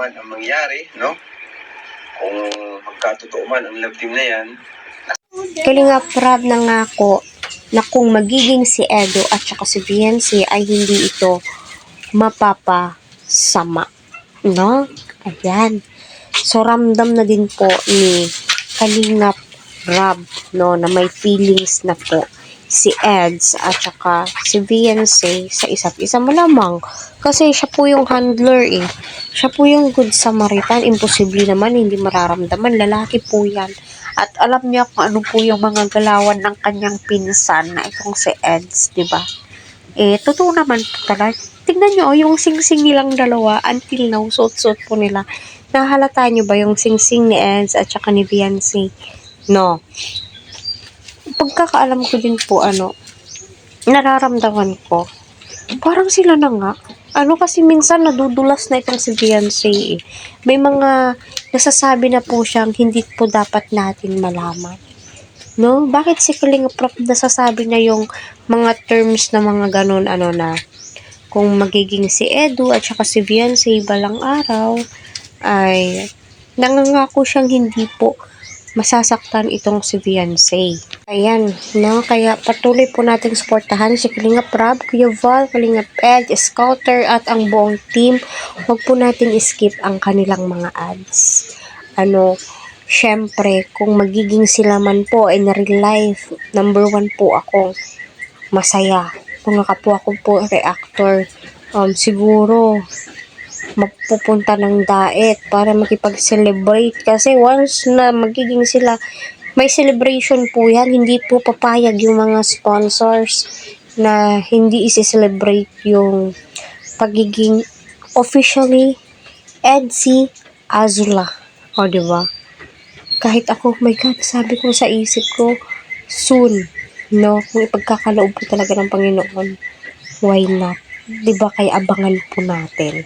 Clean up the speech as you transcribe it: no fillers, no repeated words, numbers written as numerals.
man ang mangyari, no? Kung magkatotoo man ang love team na yan. Kalinga Prab nangako na kung magiging si Edo at saka si Viancy ay hindi ito mapapasama. No? Ayan. So, ramdam na din po ni Kalinga Prab, no, na may feelings na po si Eds at saka si Viancy sa isa't isa, malamang kasi siya po yung handler eh. Siya po yung good Samaritan. Imposible naman hindi mararamdaman. Lalaki po yan. At alam niya kung ano po yung mga galawan ng kanyang pinsan na itong si Eds, di ba? Eh, totoo naman po talaga. Tingnan nyo, yung singsing nilang dalawa, until now, suot-suot po nila. Nahalata nyo ba yung singsing ni Eds at saka ni Viancy? No. Pagkakaalam ko din po, nararamdaman ko, parang sila na nga. Kasi minsan nadudulas na itong si Viancy eh. May mga nasasabi na po siyang hindi po dapat natin malaman. No? Bakit si Kalinga Prab nasasabi niya yung mga terms na mga ganun, na kung magiging si Edu at saka si Viancy balang araw, ay nangangako siyang hindi po masasaktan itong si Viancy. Ayan, no? Kaya patuloy po natin suportahan si Kalinga Prab, Kuya Val, Kalinga Ed, Scouter at ang buong team. Huwag po natin skip ang kanilang mga ads. Syempre, kung magiging sila man po in real life, number 1 po ako masaya. Kung kapwa ko po reactor, siguro magpupunta ng daet para makipag-celebrate kasi once na magiging sila, may celebration po yan. Hindi po papayag yung mga sponsors na hindi isi-celebrate yung pagiging officially Edsy Azula. O, diba? Kahit ako, my God, sabi ko sa isip ko, soon, no? Kung ipagkakaloob po talaga ng Panginoon, why not? Diba? Kaya abangan po natin.